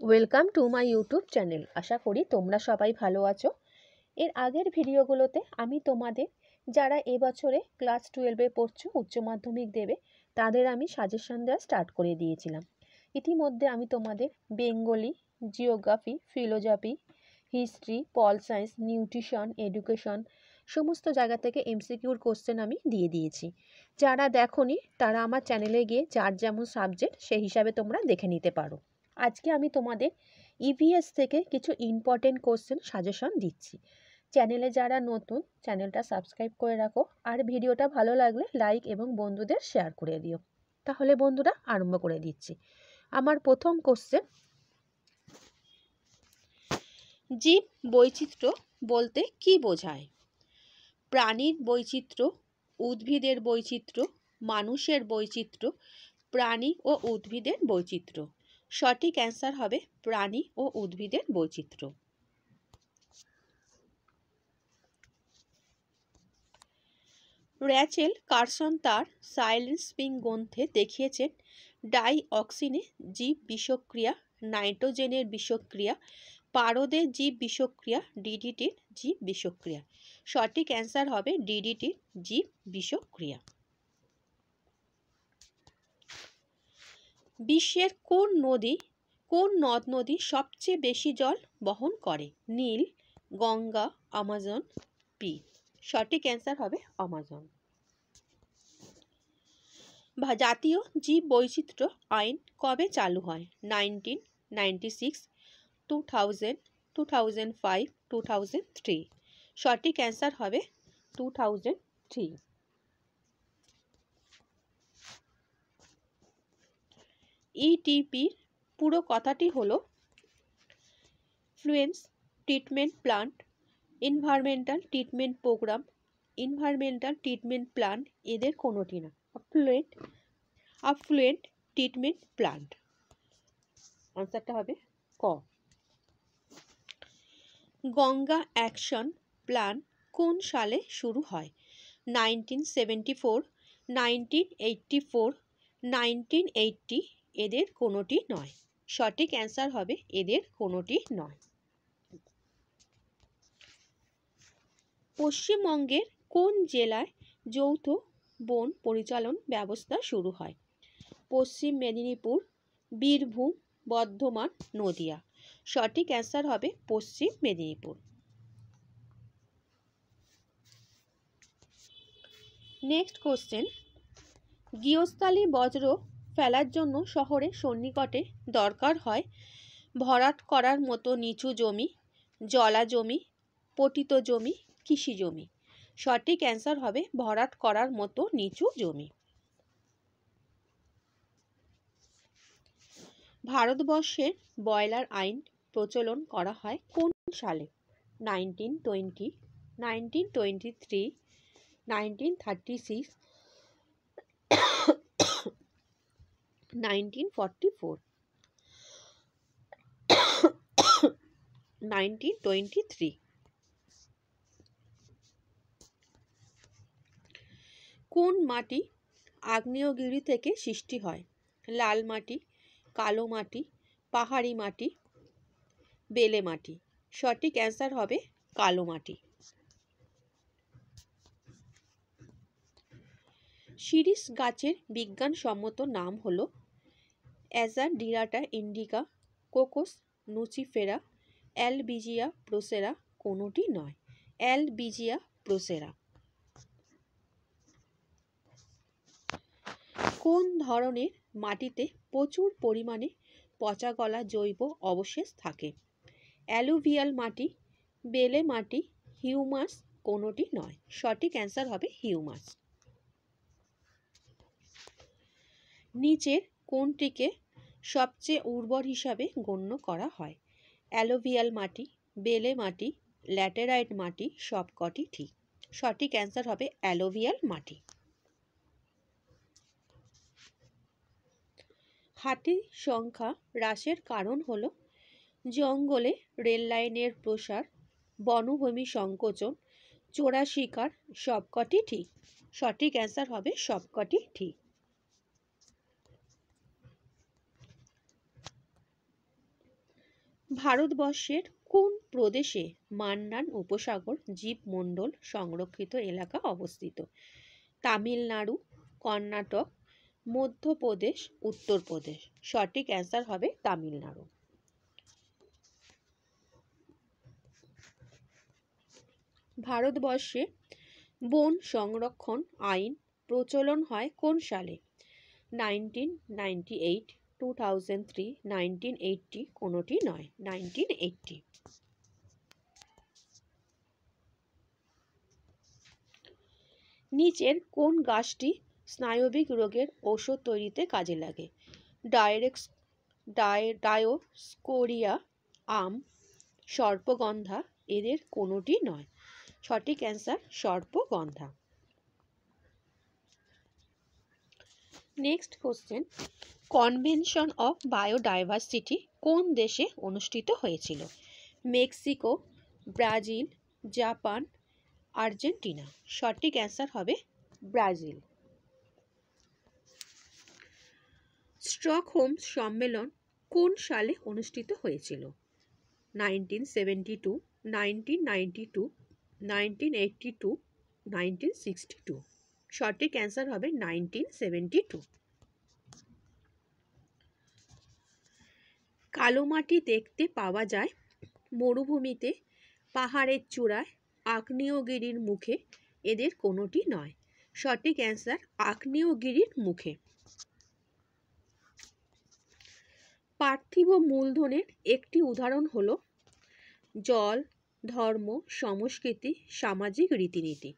Welcome to my YouTube channel. আশা করি তোমরা সবাই ভালো আছো। এর আগের ভিডিওগুলোতে আমি তোমাদের যারা এবছরে ক্লাস 12-এ পড়ছো, উচ্চ মাধ্যমিক দেবে, তাদের আমি সাজেশন দেওয়া স্টার্ট করে দিয়েছিলাম। ইতিমধ্যে আমি তোমাদের Bengali, geography, philosophy, history, pol science, nutrition, education সমস্ত জায়গা থেকে এমসিকিউর কোশ্চেন আমি দিয়ে দিয়েছি। যারা দেখোনি তারা আমার চ্যানেলে গিয়ে যার যেমন সাবজেক্ট সেই হিসাবে তোমরা দেখে নিতে পারো। আজকে আমি তোমাদের ইভিএস থেকে কিছু ইম্পর্টেন্ট কোশ্চেন সাজেশন দিচ্ছি। চ্যানেলে যারা নতুন, চ্যানেলটা সাবস্ক্রাইব করে রাখো, আর ভিডিওটা ভালো লাগলে লাইক এবং বন্ধুদের শেয়ার করে দিও। তাহলে বন্ধুরা আরম্ভ করে দিচ্ছি। আমার প্রথম কোশ্চেন, জীব বৈচিত্র্য বলতে কি বোঝায়? প্রাণীর বৈচিত্র্য, উদ্ভিদের বৈচিত্র্য, মানুষের বৈচিত্র্য, প্রাণী ও উদ্ভিদের বৈচিত্র্য। সঠিক অ্যান্সার হবে প্রাণী ও উদ্ভিদের বৈচিত্র্য। র্যাচেল কারসন তার সাইলেন্ট স্প্রিং গ্রন্থে দেখিয়েছেন ডাইঅক্সিনে জীব বিষক্রিয়া, নাইট্রোজেনের বিষক্রিয়া, পারদের জীব বিষক্রিয়া, ডিডিটির জীব বিষক্রিয়া। সঠিক অ্যান্সার হবে ডিডিটির জীব বিষক্রিয়া। বিশ্বের কোন নদ নদী সবচেয়ে বেশি জল বহন করে? নীল, গঙ্গা, আমাজন, পি। সঠিক অ্যান্সার হবে আমাজন। জাতীয় জীব বৈচিত্র্য আইন কবে চালু হয়? 1996, 2000, 2005, 2003। সঠিক অ্যান্সার হবে 2003। ইটিপির পুরো কথাটি হলো effluent treatment plant, environmental treatment program, environmental treatment plant এদের কোনোটি না। Effluent treatment plant. আনসারটা হবে ক। গঙ্গা অ্যাকশন প্ল্যান কোন সালে শুরু হয়? 1974, 1984, 1980 এদের কোনোটি নয়। সঠিক অ্যান্সার হবে এদের কোনোটি নয়। পশ্চিমবঙ্গের কোন জেলায় যৌথ বন পরিচালন ব্যবস্থা শুরু হয়? পশ্চিম মেদিনীপুর, বীরভূম, বর্ধমান, নদিয়া। সঠিক অ্যান্সার হবে পশ্চিম মেদিনীপুর। নেক্সট কোশ্চেন, গৃহস্থালী বজ্র ফেলার জন্য শহরের সন্নিকটে দরকার হয় ভরাট করার মতো নিচু জমি, জলা জমি, পতিত জমি, কৃষি জমি। সঠিক অ্যান্সার হবে ভরাট করার মতো নিচু জমি। ভারতবর্ষের বয়লার আইন প্রচলন করা হয় কোন সালে? 1920, 1923, 1936, 1944। 1923। কোন মাটি আগ্নেয়গিরি থেকে সৃষ্টি হয়? লাল মাটি, কালো মাটি, পাহাড়ি মাটি, বেলে মাটি। সঠিক অ্যান্সার হবে কালো মাটি। শিরীষ গাছের বিজ্ঞানসম্মত নাম হলো অ্যাজাডিরাটা ইন্ডিকা, কোকোস নুচিফেরা, অ্যালবিজিয়া প্রোসেরা কোনোটি নয়। অ্যালবিজিয়া প্রোসেরা। কোন ধরনের মাটিতে প্রচুর পরিমাণে পচা গলা জৈব অবশেষ থাকে? অ্যালুভিয়াল মাটি, বেলে মাটি, হিউমাস কোনোটি নয়। সঠিক অ্যান্সার হবে হিউমাস। নিচের কোনটিকে সবচেয়ে উর্বর হিসাবে গণ্য করা হয়? অ্যালুভিয়াল মাটি, বেলে মাটি, ল্যাটেরাইট মাটি সবকটি ঠিক। সঠিক অ্যান্সার হবে অ্যালুভিয়াল মাটি। হাতির সংখ্যা হ্রাসের কারণ হল জঙ্গলে রেল লাইনের প্রসার, বনভূমি সংকোচন, চোরা শিকার সবকটি ঠিক। সঠিক অ্যান্সার হবে সবকটি ঠিক। ভারতবর্ষের কোন প্রদেশে মান্নান উপসাগর জীবমণ্ডল সংরক্ষিত এলাকা অবস্থিত? তামিলনাড়ু, কর্ণাটক, মধ্যপ্রদেশ, উত্তরপ্রদেশ। সঠিক অ্যান্সার হবে তামিলনাড়ু। ভারতবর্ষে বন সংরক্ষণ আইন প্রচলন হয় কোন সালে? 1998, 2003, 1980, কোনোটি নয়, 1980। নিচের কোন গাছটি স্নায়বিক রোগের ওষুধ তৈরিতে কাজে লাগে? ডায়োস্কোরিয়া, আম, সর্পগন্ধা, এদের কোনোটি নয়। সঠিক অ্যান্সার সর্পগন্ধা। Next question, convention of biodiversity কোন দেশে অনুষ্ঠিত হয়েছিল? Mexico, Brazil, Japan, Argentina. সঠিক অ্যান্সার হবে ব্রাজিল। স্টকহোম সম্মেলন কোন সালে অনুষ্ঠিত হয়েছিল? 1972, 1992, 1982, 1962। সঠিক অ্যান্সার হবে 1972। কালো মাটি দেখতে পাওয়া যায় মরুভূমিতে, পাহাড়ের চূড়ায়, আগ্নেয়গিরির মুখে, এদের কোনোটি নয়। সঠিক অ্যান্সার আগ্নেয়গিরির মুখে। পার্থিব মূলধনের একটি উদাহরণ হলো জল, ধর্ম, সংস্কৃতি, সামাজিক রীতিনীতি।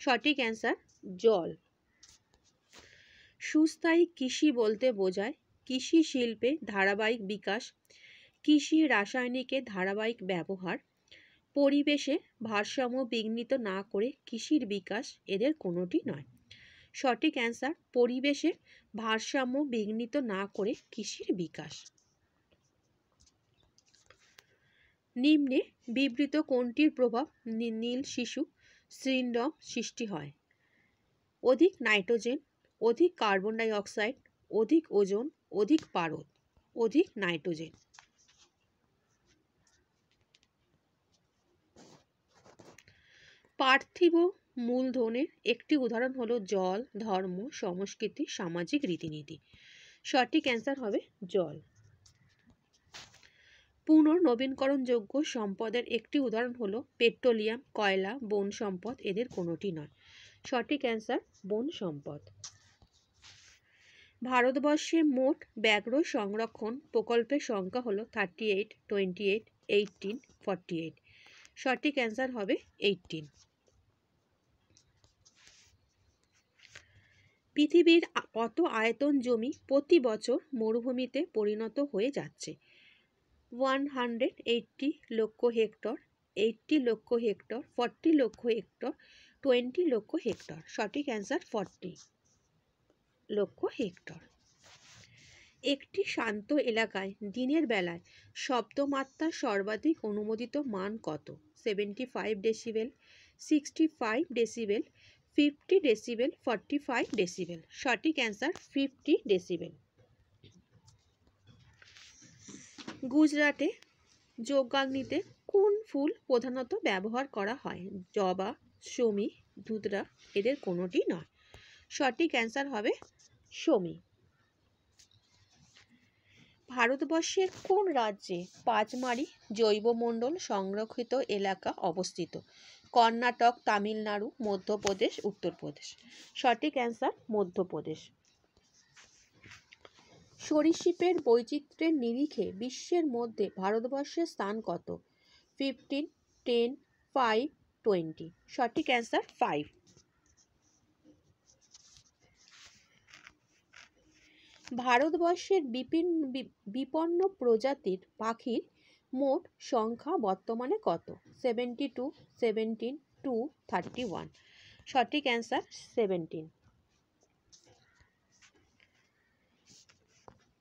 সঠিক অ্যান্সার জল। সুস্থায়ী কৃষি বলতে বোঝায় কৃষি শিল্পে ধারাবাহিক বিকাশ, কৃষি রাসায়নিকের ধারাবাহিক ব্যবহার, পরিবেশে ভারসাম্য বিঘ্নিত না করে কৃষির বিকাশ, এদের কোনোটি নয়। সঠিক অ্যান্সার পরিবেশে ভারসাম্য বিঘ্নিত না করে কৃষির বিকাশ। নিম্নে বিবৃত কোনটির প্রভাব নীল শিশু সিন্ড্রোম সৃষ্টি হয়? অধিক নাইট্রোজেন, অধিক কার্বন ডাই অক্সাইড, অধিক ওজোন, অধিক পারদ। অধিক নাইট্রোজেন। পার্থিব মূলধনের একটি উদাহরণ হলো জল, ধর্ম, সংস্কৃতি, সামাজিক রীতিনীতি। সঠিক অ্যান্সার হবে জল। পুনর্নবীকরণযোগ্য সম্পদের একটি উদাহরণ হলো পেট্রোলিয়াম, কয়লা, বন সম্পদ, এদের কোনোটি নয়। সঠিক অ্যান্সার বন সম্পদ। ভারতবর্ষে মোট ব্যাঘ্র সংরক্ষণ প্রকল্পের সংখ্যা হলো 38, 28, 18, 48। সঠিক অ্যান্সার হবে 18। পৃথিবীর কত আয়তন জমি প্রতি বছর মরুভূমিতে পরিণত হয়ে যাচ্ছে? 180 লক্ষ হেক্টর, 80 লক্ষ হেক্টর, 40 লক্ষ হেক্টর, 20 লক্ষ হেক্টর। সঠিক অ্যান্সার 40 লক্ষ হেক্টর। একটি শান্ত এলাকায় দিনের বেলায় শব্দমাত্রার সর্বাধিক অনুমোদিত মান কত? 75 ডেসিবেল, 65 ডেসিবেল, 50 ডেসিবেল, 45 ডেসিবেল। সঠিক অ্যান্সার 50 ডেসিবেল। গুজরাটে যজ্ঞাগ্নিতে কোন ফুল প্রধানত ব্যবহার করা হয়? জবা, শমী, ধুতরা, এদের কোনোটি নয়। সঠিক অ্যান্সার হবে শমী। ভারতবর্ষের কোন রাজ্যে পাঁচমারি জৈবমণ্ডল সংরক্ষিত এলাকা অবস্থিত? কর্ণাটক, তামিলনাড়ু, মধ্যপ্রদেশ, উত্তরপ্রদেশ। সঠিক অ্যান্সার মধ্যপ্রদেশ। সরীসৃপের বৈচিত্র্যের নিরিখে বিশ্বের মধ্যে ভারতবর্ষের স্থান কত? 15, 10, 5, 20। সঠিক অ্যান্সার 5। ভারতবর্ষের বিপন্ন প্রজাতির পাখির মোট সংখ্যা বর্তমানে কত? 72, 17, 2, 31। সঠিক অ্যান্সার 17।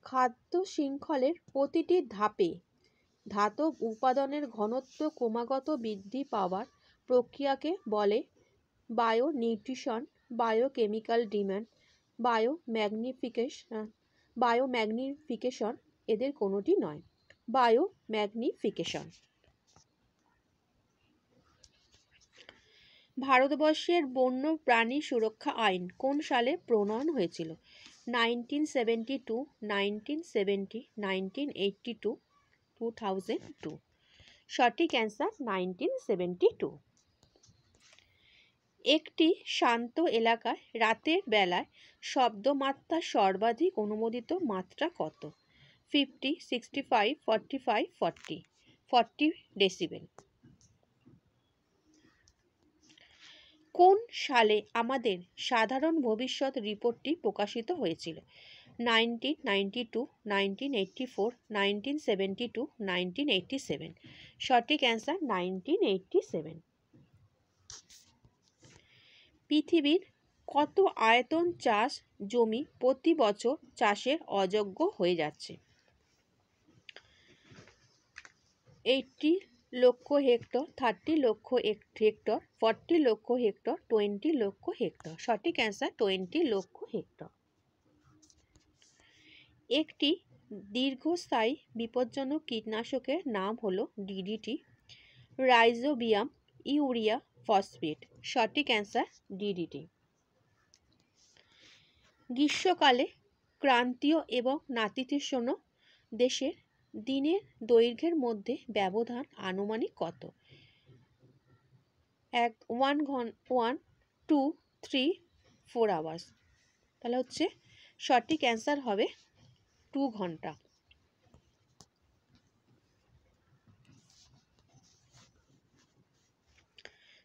খাদ্য শৃঙ্খলের প্রতিটি ধাপে ধাতব উপাদানের ঘনত্ব ক্রমাগত বৃদ্ধি পাওয়ার প্রক্রিয়াকে বলে বায়োনিউট্রিশন, বায়োকেমিক্যাল ডিমান্ড, বায়োম্যাগনিফিকেশন, এদের কোনোটি নয়। বায়োম্যাগনিফিকেশন। ভারতবর্ষের বন্য প্রাণী সুরক্ষা আইন কোন সালে প্রণয়ন হয়েছিল? 1972, 1970, 1982, 2002। সঠিক অ্যান্সার 1972। একটি শান্ত এলাকায় রাতের বেলায় শব্দমাত্রার সর্বাধিক অনুমোদিত মাত্রা কত? 50, 65, 45, 40। 40 ডেসিবেল। কোন সালে আমাদের সাধারণ ভবিষ্যৎ রিপোর্টটি প্রকাশিত হয়েছিল? 1992, 1984, 1972, 1987। সঠিক অ্যান্সার 1987। পৃথিবীর কত আয়তন চাষ জমি প্রতি বছর চাষের অযোগ্য হয়ে যাচ্ছে? 80 লক্ষ হেক্টর, 30 লক্ষ হেক্টর, 40 লক্ষ হেক্টর, 20 লক্ষ হেক্টর। সঠিক অ্যান্সার 20 লক্ষ হেক্টর। একটি দীর্ঘস্থায়ী বিপজ্জনক কীটনাশকের নাম হলো ডিডিটি, রাইজোবিয়াম, ইউরিয়া, ফসফেট। সঠিক অ্যান্সার ডিডিটি। গ্রীষ্মকালে ক্রান্তীয় এবং নাতিশীতোষ্ণ দেশের দিনের দৈর্ঘ্যের মধ্যে ব্যবধান আনুমানিক কত? 1, 2, 3, 4 আওয়ার্স। তাহলে হচ্ছে সঠিক অ্যান্সার হবে 2 ঘন্টা।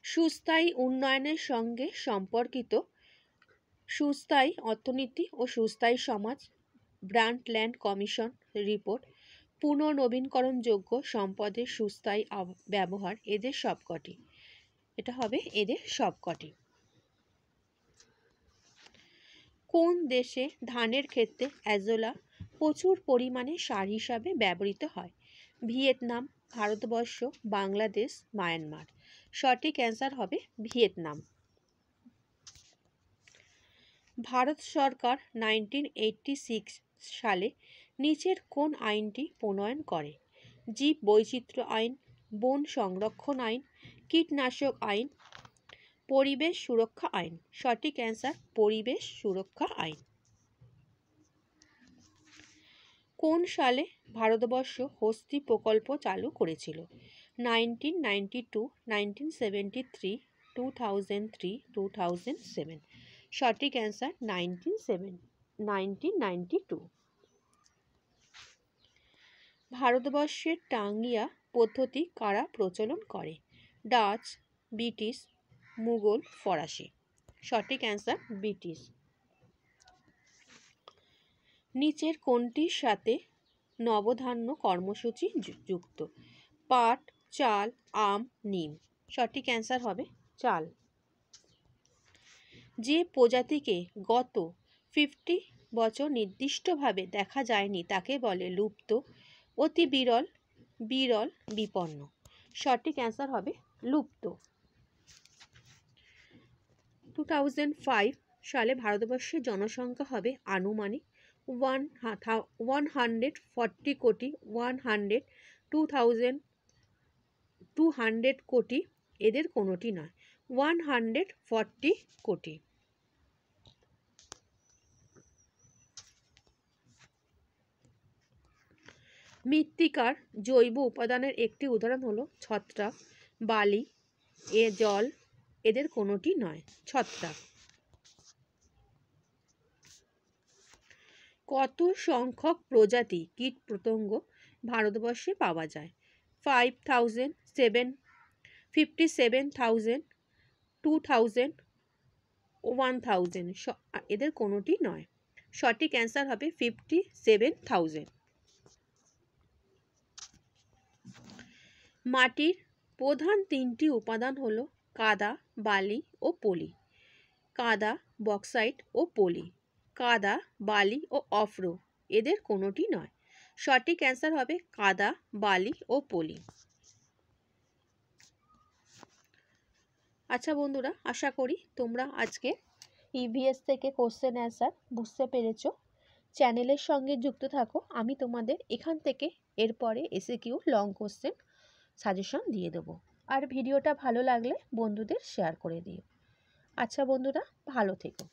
সুস্থায়ী উন্নয়নের সঙ্গে সম্পর্কিত সুস্থায়ী অর্থনীতি ও সুস্থায়ী সমাজ, ব্রান্ডল্যান্ড কমিশন রিপোর্ট, পুনর্নবীকরণযোগ্য সম্পদের সুস্থায়ী ব্যবহার, এদের সবকটি। এটা হবে এদের সবকটি। কোন দেশে ধানের ক্ষেত্রে অ্যাজোলা প্রচুর পরিমাণে সার হিসাবে ব্যবহৃত হয়? Vietnam, Bharatvarsha, Bangladesh, Myanmar. সঠিক অ্যান্সার হবে ভিয়েতনাম। ভারত সরকার 1986 সালে নিচের কোন আইনটি প্রণয়ন করে? জীব বৈচিত্র্য আইন, বন সংরক্ষণ আইন, কীটনাশক আইন, পরিবেশ সুরক্ষা আইন। সঠিক অ্যান্সার পরিবেশ সুরক্ষা আইন। কোন সালে ভারতবর্ষ হস্তি প্রকল্প চালু করেছিল? 1992, 1973, 2003, 2007। সঠিক অ্যান্সার 1992। ভারতবর্ষের টাঙ্গিয়া পদ্ধতি কারা প্রচলন করে? ডাচ, ব্রিটিশ, মুঘল, ফরাসি। সঠিক অ্যান্সার ব্রিটিশ। নিচের কোনটির সাথে নবধান্য কর্মসূচি যুক্ত? পাট, চাল, আম, নিম। সঠিক অ্যান্সার হবে চাল। যে প্রজাতিকে গত 50 বছর নির্দিষ্টভাবে দেখা যায়নি তাকে বলে লুপ্ত, অতি বিরল, বিরল, বিপন্ন। সঠিক অ্যান্সার হবে লুপ্ত। 2005 সালে ভারতবর্ষের জনসংখ্যা হবে আনুমানিক 140 কোটি, 200 কোটি। এদের কোনোটি নয়, 140 কোটি। মৃত্তিকার জৈব উপাদানের একটি উদাহরণ হলো ছত্রাক, বালি, জল। এদের কোনোটি নয়, ছত্রাক। কত সংখ্যক প্রজাতি কীটপতঙ্গ ভারতবর্ষে পাওয়া যায়? 5000, 57,000, 2000, 1000। এদের কোনোটি নয়, সঠিক অ্যান্সার হবে 57,000। মাটির প্রধান 3টি উপাদান হলো কাদা, বালি ও পলি। কাদা, বক্সাইট ও পলি। কাদা, বালি ও অফ্রো। এদের কোনোটি নয়, সঠিক অ্যান্সার হবে কাদা, বালি ও পলি। আচ্ছা বন্ধুরা, আশা করি তোমরা আজকে ইভিএস থেকে কোশ্চেন অ্যান্সার বুঝতে পেরেছো। চ্যানেলের সঙ্গে যুক্ত থাকো। আমি তোমাদের এখান থেকে এরপরে এসএকিউ লং কোশ্চেন সাজেশন দিয়ে দেবো। আর ভিডিওটা ভালো লাগলে বন্ধুদের শেয়ার করে দিও। আচ্ছা বন্ধুরা, ভালো থেকো।